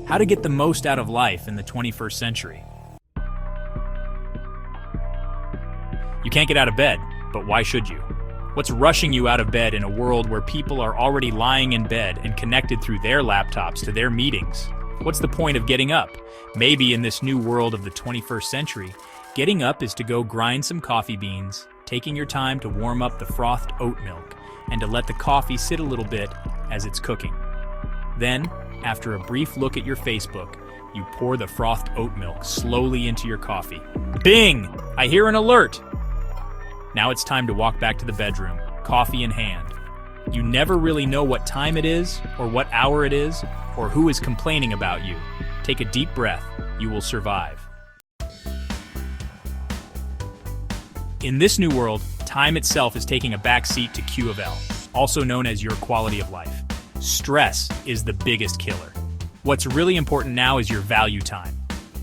How to get the most out of life in the 21st century. You can't get out of bed, but why should you? What's rushing you out of bed in a world where people are already lying in bed and connected through their laptops to their meetings? What's the point of getting up? Maybe in this new world of the 21st century, getting up is to go grind some coffee beans, taking your time to warm up the frothed oat milk, and to let the coffee sit a little bit as it's cooking. Then, after a brief look at your Facebook, you pour the frothed oat milk slowly into your coffee. Bing! I hear an alert! Now it's time to walk back to the bedroom, coffee in hand. You never really know what time it is, or what hour it is, or who is complaining about you. Take a deep breath. You will survive. In this new world, time itself is taking a backseat to Q of L, also known as your quality of life. Stress is the biggest killer. What's really important now is your value time.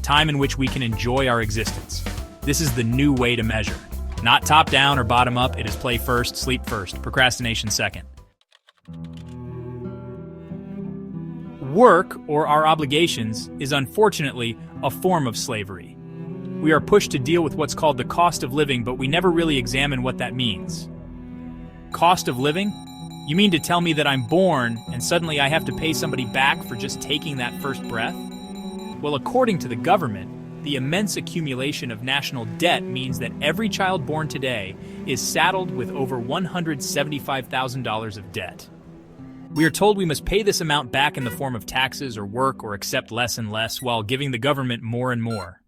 Time in which we can enjoy our existence. This is the new way to measure. Not top down or bottom up, it is play first, sleep first, procrastination second. Work, or our obligations, is unfortunately a form of slavery. We are pushed to deal with what's called the cost of living, but we never really examine what that means. Cost of living? You mean to tell me that I'm born and suddenly I have to pay somebody back for just taking that first breath? Well, according to the government, the immense accumulation of national debt means that every child born today is saddled with over $175,000 of debt. We are told we must pay this amount back in the form of taxes or work or accept less and less while giving the government more and more.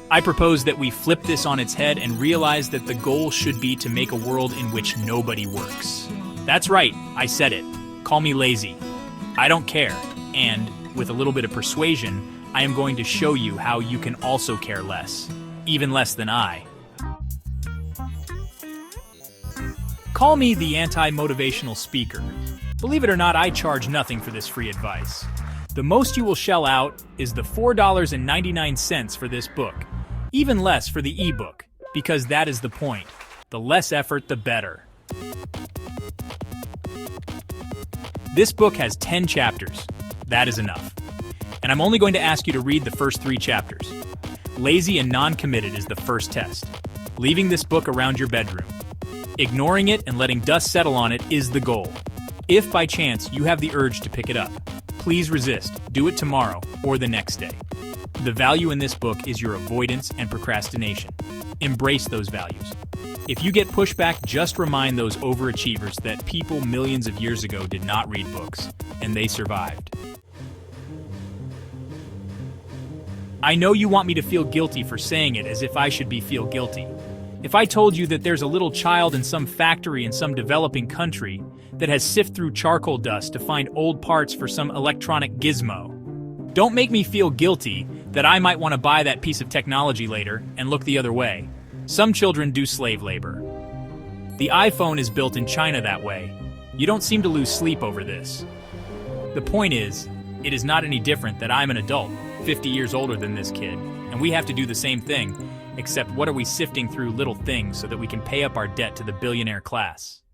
I propose that we flip this on its head and realize that the goal should be to make a world in which nobody works. That's right, I said it. Call me lazy. I don't care, and with a little bit of persuasion, I am going to show you how you can also care less, even less than I. Call me the anti-motivational speaker. Believe it or not, I charge nothing for this free advice. The most you will shell out is the $4.99 for this book, even less for the ebook, because that is the point. The less effort, the better. This book has 10 chapters. That is enough. And I'm only going to ask you to read the first 3 chapters. Lazy and non-committed is the first test. Leaving this book around your bedroom. Ignoring it and letting dust settle on it is the goal. If by chance you have the urge to pick it up, please resist. Do it tomorrow or the next day. The value in this book is your avoidance and procrastination. Embrace those values. If you get pushback, just remind those overachievers that people millions of years ago did not read books, and they survived. I know you want me to feel guilty for saying it as if I should feel guilty. If I told you that there's a little child in some factory in some developing country that has sifted through charcoal dust to find old parts for some electronic gizmo, don't make me feel guilty that I might want to buy that piece of technology later and look the other way. Some children do slave labor. The iPhone is built in China that way. You don't seem to lose sleep over this. The point is, it is not any different that I'm an adult, 50 years older than this kid, and we have to do the same thing, except what are we sifting through little things so that we can pay up our debt to the billionaire class?